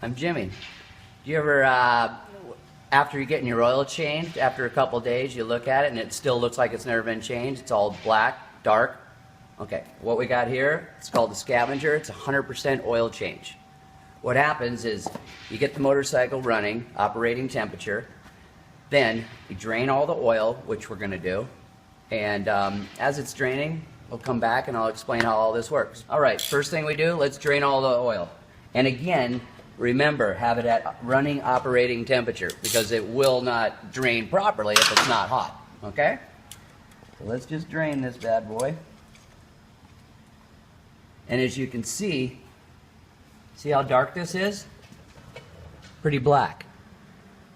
I'm Jimmy. Do you ever, after you're getting your oil changed, after a couple days, you look at it and it still looks like it's never been changed? It's all black, dark. Okay, what we got here, it's called the scavenger. It's 100% oil change. What happens is you get the motorcycle running, operating temperature, then you drain all the oil, which we're going to do, and as it's draining, we'll come back and I'll explain how all this works. All right, first thing we do, let's drain all the oil. And again, remember, have it at running operating temperature because it will not drain properly if it's not hot, okay? So let's just drain this bad boy. And as you can see how dark this is? Pretty black.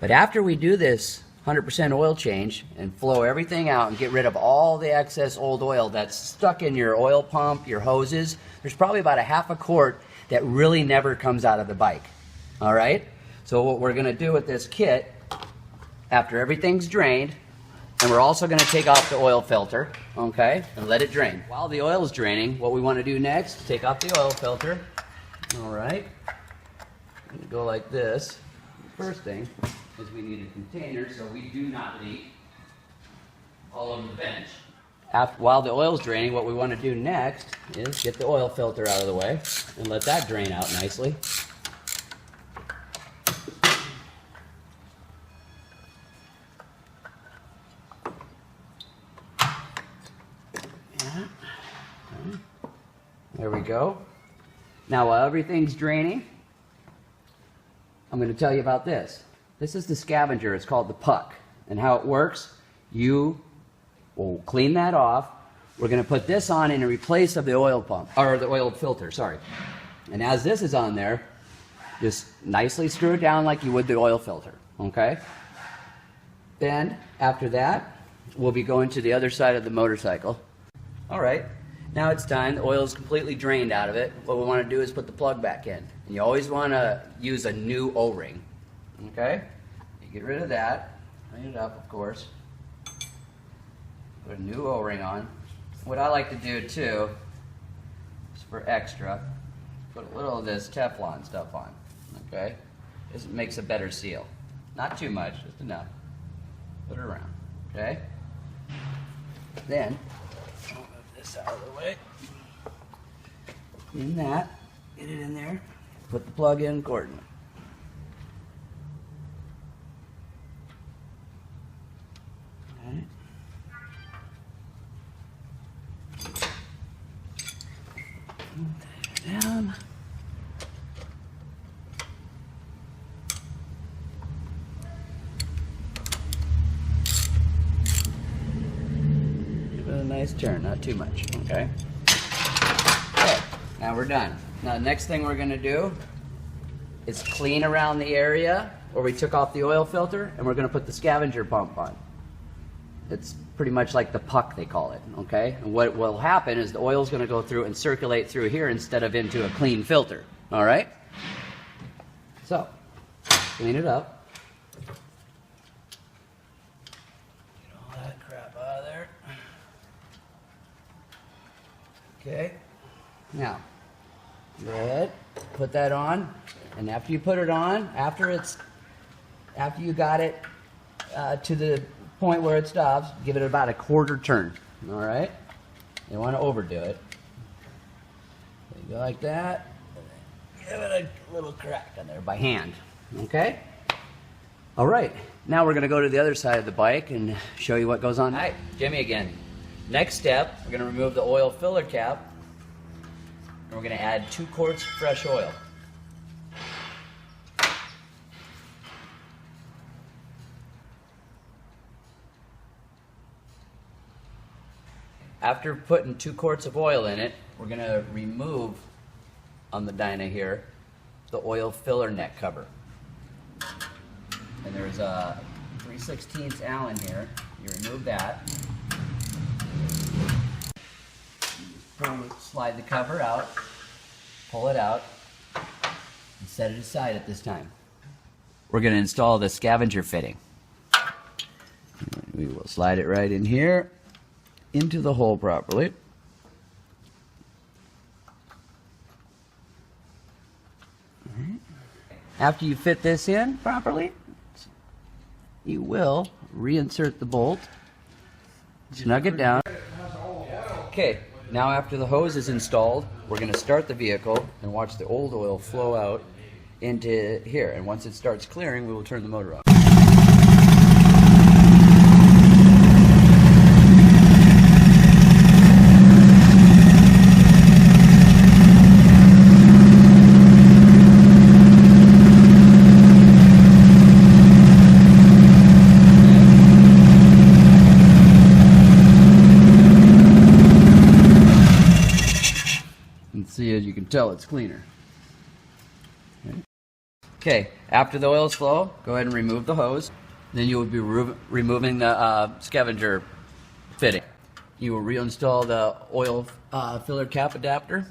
But after we do this 100% oil change and flow everything out and get rid of all the excess old oil that's stuck in your oil pump, your hoses, there's probably about a half a quart that really never comes out of the bike. All right? So what we're going to do with this kit, after everything's drained, and we're also going to take off the oil filter, okay, and let it drain. While the oil is draining, what we want to do next, take off the oil filter. All right. I'm going to go like this. The first thing is we need a container so we do not leak all over the bench. While the oil's draining, what we want to do next is get the oil filter out of the way and let that drain out nicely. There we go. Now while everything's draining, I'm going to tell you about this. This is the scavenger. It's called the puck. And how it works, you will clean that off. We're going to put this on in replace of the oil pump, or the oil filter, sorry. And as this is on there, just nicely screw it down like you would the oil filter, okay? Then, after that, we'll be going to the other side of the motorcycle. All right. Now it's time. The oil is completely drained out of it. What we want to do is put the plug back in. And you always want to use a new O-ring. Okay? You get rid of that. Clean it up, of course. Put a new O-ring on. What I like to do too, is for extra, put a little of this Teflon stuff on. Okay? This makes a better seal. Not too much, just enough. Put it around. Okay? Then, this out of the way. In that, get it in there, put the plug in accordingly. Alright. There down. A nice turn, not too much, okay? Okay, now we're done. Now the next thing we're going to do is clean around the area where we took off the oil filter, and we're going to put the scavenger pump on. It's pretty much like the puck, they call it, okay? And what will happen is the oil is going to go through and circulate through here instead of into a clean filter, all right? So, clean it up. Okay, now go ahead, put that on, and after you put it on, after you got it to the point where it stops, give it about a quarter turn. All right, you don't want to overdo it. You go like that, give it a little crack on there by hand. Okay. All right, now we're going to go to the other side of the bike and show you what goes on. Hi, Jimmy again. Next step, we're going to remove the oil filler cap, and we're going to add 2 quarts of fresh oil. After putting 2 quarts of oil in it, we're going to remove, on the Dyna here, the oil filler neck cover. And there's a 3/16 Allen here. You remove that. Slide the cover out, pull it out, and set it aside at this time. We're going to install the scavenger fitting. We will slide it right in here, into the hole properly. After you fit this in properly, you will reinsert the bolt, snug it down. Okay, now after the hose is installed, we're going to start the vehicle and watch the old oil flow out into here. And once it starts clearing, we will turn the motor off. See, as you can tell, it's cleaner. Okay, after the oils flow, go ahead and remove the hose. Then you will be removing the scavenger fitting. You will reinstall the oil filler cap adapter.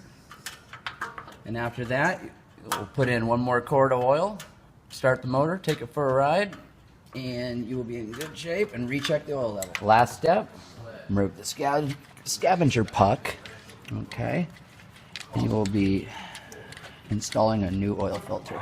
And after that, you'll put in one more quart of oil, start the motor, take it for a ride, and you will be in good shape and recheck the oil level. Last step, remove the scavenger puck. Okay. And you will be installing a new oil filter.